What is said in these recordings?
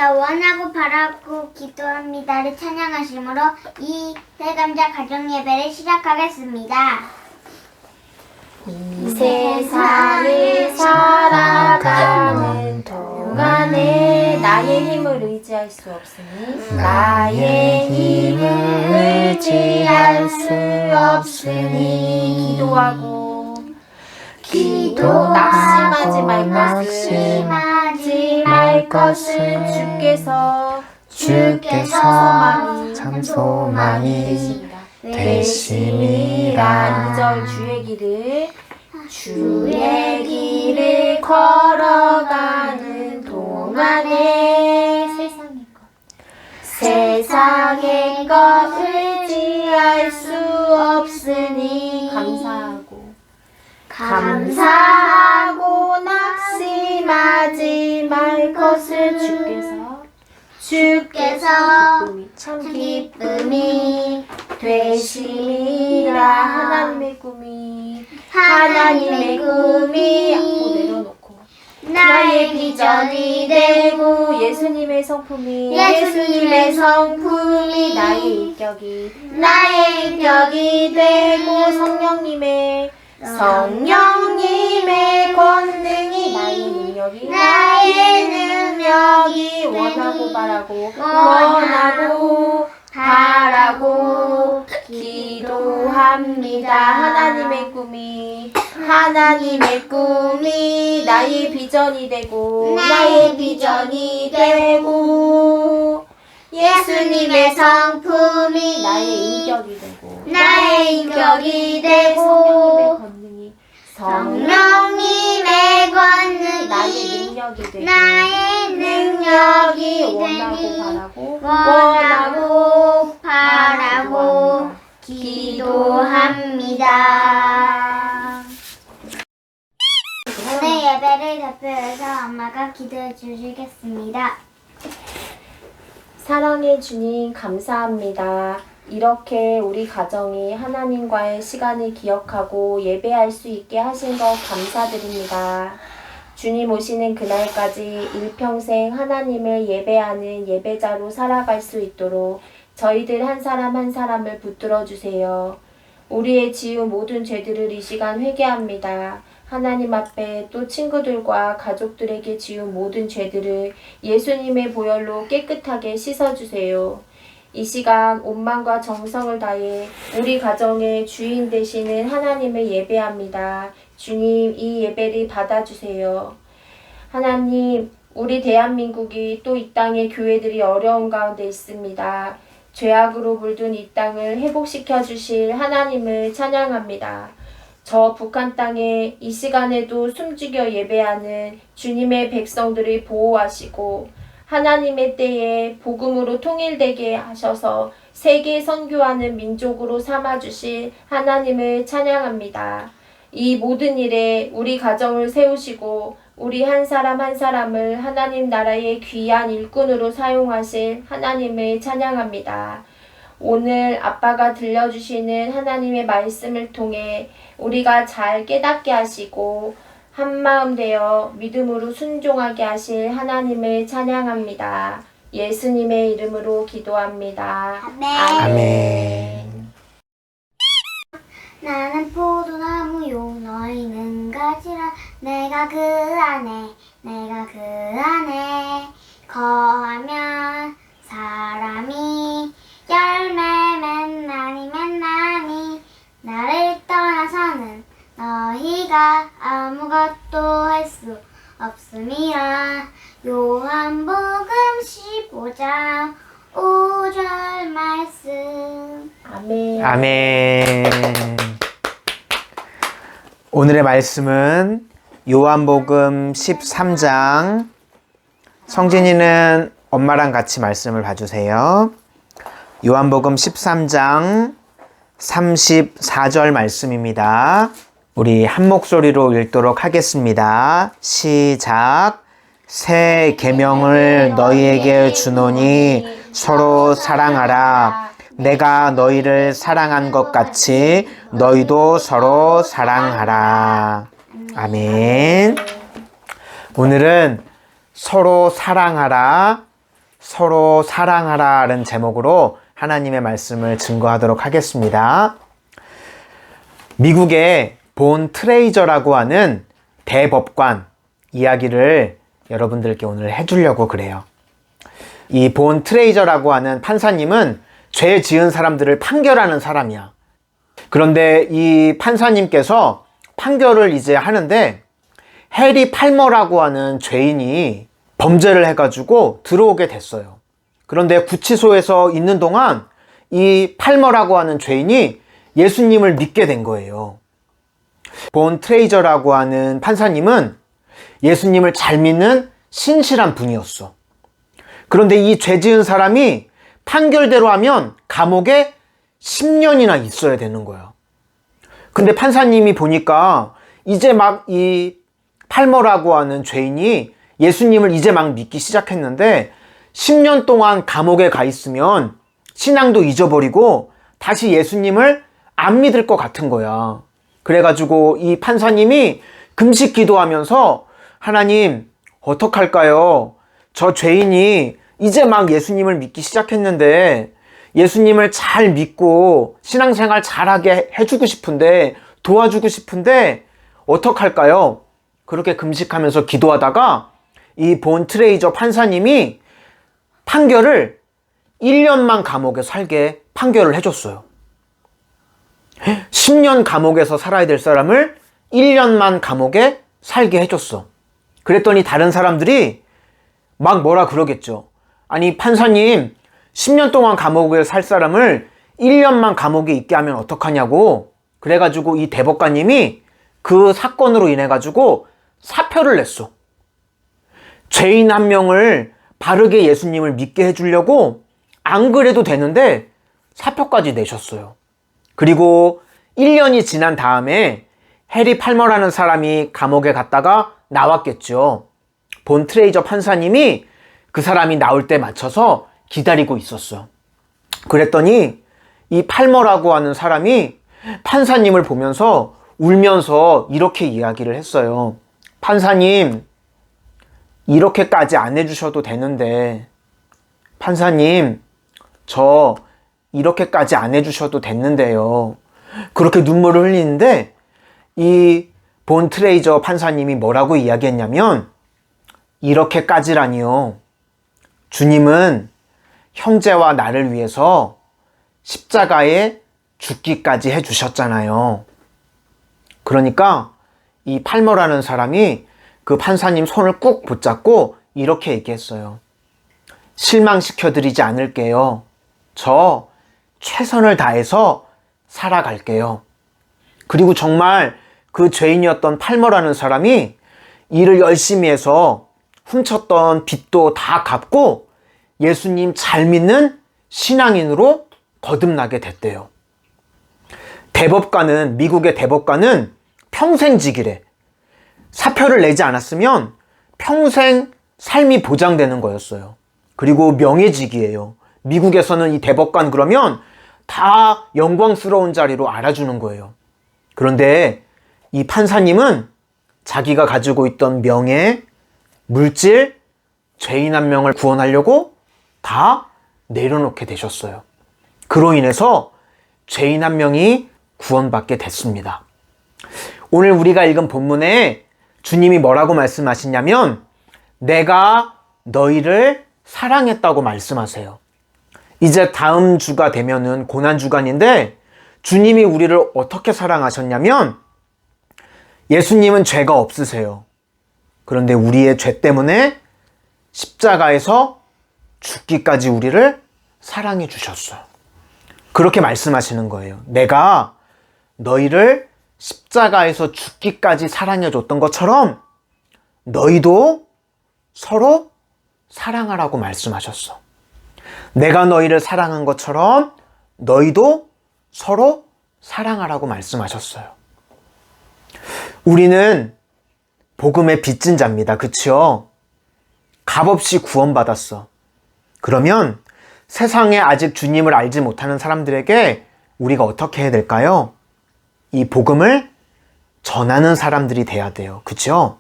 원하고 바라고 기도합니다를 찬양하심으로 이 대감자 가정 예배를 시작하겠습니다. 이 세상을 살아가는 동안에 나의 힘을 의지할 수 없으니 나의 힘을 의지할 수 없으니 낙심하지 말 것은 주께서 참 소망이 되심이라. 2절 주의 길을 걸어가는 동안에 세상의 것 의지할 수 없으니 감사하고 낙심하지 말 것을 주께서 참 기쁨이 되심이라. 하나님의 꿈이 앞으로 내려놓고 나의 비전이 되고 예수님의 성품이 나의 인격이 되고 성령님의 권능이 나의 능력이 원하고 바라고 기도합니다. 하나님의 꿈이 나의 비전이 되고 예수님의 성품이 나의 인격이 되고 성령님의 권능이 나의 능력이 원하고 바라고 기도합니다. 오늘 예배를 대표해서 엄마가 기도해 주시겠습니다. 사랑의 주님, 감사합니다. 이렇게 우리 가정이 하나님과의 시간을 기억하고 예배할 수 있게 하신 것 감사드립니다. 주님 오시는 그날까지 일평생 하나님을 예배하는 예배자로 살아갈 수 있도록 저희들 한 사람 한 사람을 붙들어 주세요. 우리의 지은 모든 죄들을 이 시간 회개합니다. 하나님 앞에 또 친구들과 가족들에게 지은 모든 죄들을 예수님의 보혈로 깨끗하게 씻어주세요. 이 시간 온 마음과 정성을 다해 우리 가정의 주인 되시는 하나님을 예배합니다. 주님, 이 예배를 받아주세요. 하나님, 우리 대한민국이 또 이 땅의 교회들이 어려운 가운데 있습니다. 죄악으로 물든 이 땅을 회복시켜 주실 하나님을 찬양합니다. 저 북한 땅에 이 시간에도 숨죽여 예배하는 주님의 백성들을 보호하시고 하나님의 때에 복음으로 통일되게 하셔서 세계 선교하는 민족으로 삼아주실 하나님을 찬양합니다. 이 모든 일에 우리 가정을 세우시고 우리 한 사람 한 사람을 하나님 나라의 귀한 일꾼으로 사용하실 하나님을 찬양합니다. 오늘 아빠가 들려주시는 하나님의 말씀을 통해 우리가 잘 깨닫게 하시고 한마음 되어 믿음으로 순종하게 하실 하나님을 찬양합니다. 예수님의 이름으로 기도합니다. 아멘. 나는 포도나무요 너희는 가지라. 내가 그 안에 거하면 사람이 열매 맺나니 나를 떠나서는 너희가 아무것도 할 수 없음이라. 요한복음 15장 5절 말씀. 아멘. 오늘의 말씀은 요한복음 13장. 성진이는 엄마랑 같이 말씀을 봐주세요. 요한복음 13장 34절 말씀입니다. 우리 한 목소리로 읽도록 하겠습니다. 시작. 새 계명을 너희에게 주노니 서로 사랑하라. 내가 너희를 사랑한 것 같이 너희도 서로 사랑하라. 아멘. 오늘은 서로 사랑하라 서로 사랑하라는 제목으로 하나님의 말씀을 증거하도록 하겠습니다. 미국의 본 트레이저라고 하는 대법관 이야기를 여러분들께 오늘 해주려고 그래요. 이 본 트레이저라고 하는 판사님은 죄 지은 사람들을 판결하는 사람이야. 그런데 이 판사님께서 판결을 이제 하는데 해리 팔머라고 하는 죄인이 범죄를 해가지고 들어오게 됐어요. 그런데 구치소에서 있는 동안 이 팔머라고 하는 죄인이 예수님을 믿게 된 거예요. 본 트레이저라고 하는 판사님은 예수님을 잘 믿는 신실한 분이었어. 그런데 이 죄 지은 사람이 판결대로 하면 감옥에 10년이나 있어야 되는 거야. 근데 판사님이 보니까 이제 막 이 팔머라고 하는 죄인이 예수님을 이제 막 믿기 시작했는데 10년 동안 감옥에 가 있으면 신앙도 잊어버리고 다시 예수님을 안 믿을 것 같은 거야. 그래가지고 이 판사님이 금식 기도하면서 하나님 어떡할까요? 저 죄인이 이제 막 예수님을 믿기 시작했는데 예수님을 잘 믿고 신앙생활 잘하게 해주고 싶은데 도와주고 싶은데 어떡할까요? 그렇게 금식하면서 기도하다가 이 본 트레이저 판사님이 판결을 1년만 감옥에 살게 판결을 해줬어요. 10년 감옥에서 살아야 될 사람을 1년만 감옥에 살게 해줬어. 그랬더니 다른 사람들이 막 뭐라 그러겠죠. 아니 판사님 10년 동안 감옥에 살 사람을 1년만 감옥에 있게 하면 어떡하냐고. 그래가지고 이 대법관님이 그 사건으로 인해 가지고 사표를 냈어. 죄인 한 명을 바르게 예수님을 믿게 해주려고 안 그래도 되는데 사표까지 내셨어요. 그리고 1년이 지난 다음에 해리 팔머라는 사람이 감옥에 갔다가 나왔겠죠. 본 트레이저 판사님이 그 사람이 나올 때 맞춰서 기다리고 있었어. 그랬더니 이 팔머라고 하는 사람이 판사님을 보면서 울면서 이렇게 이야기를 했어요. 판사님, 이렇게까지 안 해주셔도 되는데, 판사님, 저 이렇게까지 안 해주셔도 됐는데요. 그렇게 눈물을 흘리는데 이 본 트레이저 판사님이 뭐라고 이야기했냐면, 이렇게까지라니요. 주님은 형제와 나를 위해서 십자가에 죽기까지 해주셨잖아요. 그러니까 이 팔머라는 사람이 그 판사님 손을 꾹 붙잡고 이렇게 얘기했어요. 실망시켜드리지 않을게요. 저 최선을 다해서 살아갈게요. 그리고 정말 그 죄인이었던 팔머라는 사람이 일을 열심히 해서 훔쳤던 빚도 다 갚고 예수님 잘 믿는 신앙인으로 거듭나게 됐대요. 대법관은, 미국의 대법관은 평생직이래. 사표를 내지 않았으면 평생 삶이 보장되는 거였어요. 그리고 명예직이에요. 미국에서는 이 대법관 그러면 다 영광스러운 자리로 알아주는 거예요. 그런데 이 판사님은 자기가 가지고 있던 명예, 물질, 죄인 한 명을 구원하려고 다 내려놓게 되셨어요. 그로 인해서 죄인 한 명이 구원받게 됐습니다. 오늘 우리가 읽은 본문에 주님이 뭐라고 말씀하시냐면, 내가 너희를 사랑했다고 말씀하세요. 이제 다음 주가 되면은 고난주간인데 주님이 우리를 어떻게 사랑하셨냐면, 예수님은 죄가 없으세요. 그런데 우리의 죄 때문에 십자가에서 죽기까지 우리를 사랑해 주셨어요. 그렇게 말씀하시는 거예요. 내가 너희를 십자가에서 죽기까지 사랑해 줬던 것처럼 너희도 서로 사랑하라고 말씀하셨어. 내가 너희를 사랑한 것처럼 너희도 서로 사랑하라고 말씀하셨어요. 우리는 복음의 빚진 자입니다. 그치요? 값없이 구원받았어. 그러면 세상에 아직 주님을 알지 못하는 사람들에게 우리가 어떻게 해야 될까요? 이 복음을 전하는 사람들이 돼야 돼요. 그치요?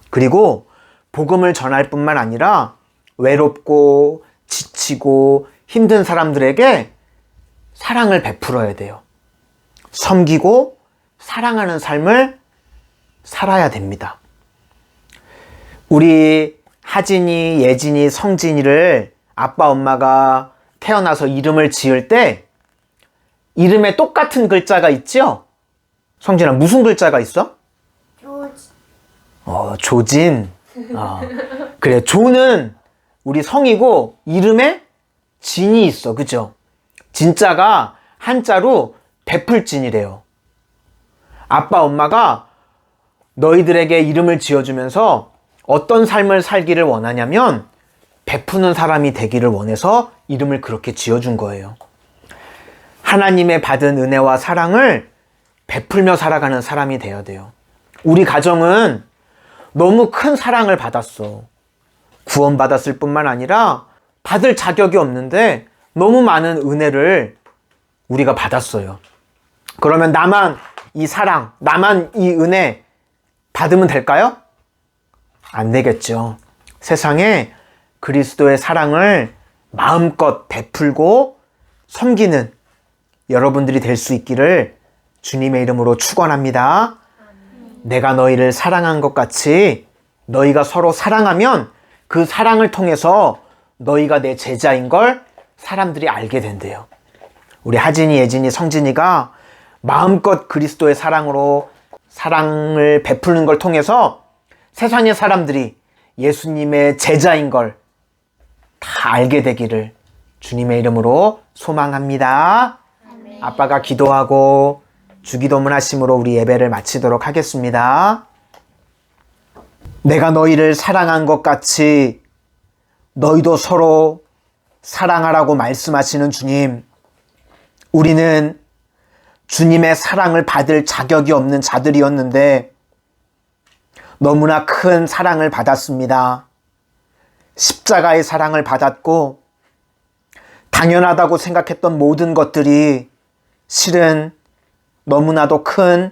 그리고 복음을 전할 뿐만 아니라 외롭고 지치고 힘든 사람들에게 사랑을 베풀어야 돼요. 섬기고 사랑하는 삶을 살아야 됩니다. 우리 하진이, 예진이, 성진이를 아빠, 엄마가 태어나서 이름을 지을 때 이름에 똑같은 글자가 있죠? 성진아, 무슨 글자가 있어? 조지. 조진. 그래, 조는 우리 성이고 이름에 진이 있어. 그죠? 진짜가 한자로 베풀진이래요. 아빠, 엄마가 너희들에게 이름을 지어주면서 어떤 삶을 살기를 원하냐면 베푸는 사람이 되기를 원해서 이름을 그렇게 지어준 거예요. 하나님의 받은 은혜와 사랑을 베풀며 살아가는 사람이 되어야 돼요. 우리 가정은 너무 큰 사랑을 받았어. 구원받았을 뿐만 아니라 받을 자격이 없는데 너무 많은 은혜를 우리가 받았어요. 그러면 나만 이 사랑, 나만 이 은혜 받으면 될까요? 안 되겠죠. 세상에 그리스도의 사랑을 마음껏 베풀고 섬기는 여러분들이 될 수 있기를 주님의 이름으로 축원합니다. 내가 너희를 사랑한 것 같이 너희가 서로 사랑하면 그 사랑을 통해서 너희가 내 제자인 걸 사람들이 알게 된대요. 우리 하진이, 예진이, 성진이가 마음껏 그리스도의 사랑으로 사랑을 베푸는 걸 통해서 세상의 사람들이 예수님의 제자인 걸 다 알게 되기를 주님의 이름으로 소망합니다. 아빠가 기도하고 주기도문 하심으로 우리 예배를 마치도록 하겠습니다. 내가 너희를 사랑한 것 같이 너희도 서로 사랑하라고 말씀하시는 주님, 우리는 주님의 사랑을 받을 자격이 없는 자들이었는데 너무나 큰 사랑을 받았습니다. 십자가의 사랑을 받았고 당연하다고 생각했던 모든 것들이 실은 너무나도 큰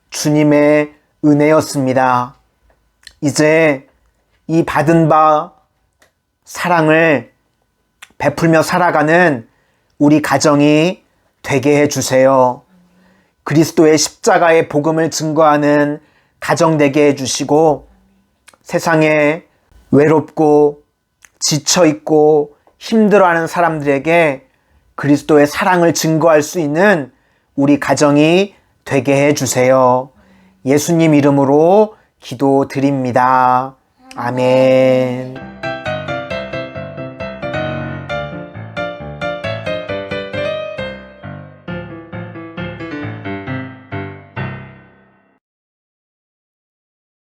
주님의 은혜였습니다. 이제 이 받은 바 사랑을 베풀며 살아가는 우리 가정이 되게 해주세요. 그리스도의 십자가의 복음을 증거하는 가정 되게 해주시고 세상에 외롭고 지쳐있고 힘들어하는 사람들에게 그리스도의 사랑을 증거할 수 있는 우리 가정이 되게 해주세요. 예수님 이름으로 기도드립니다. 아멘.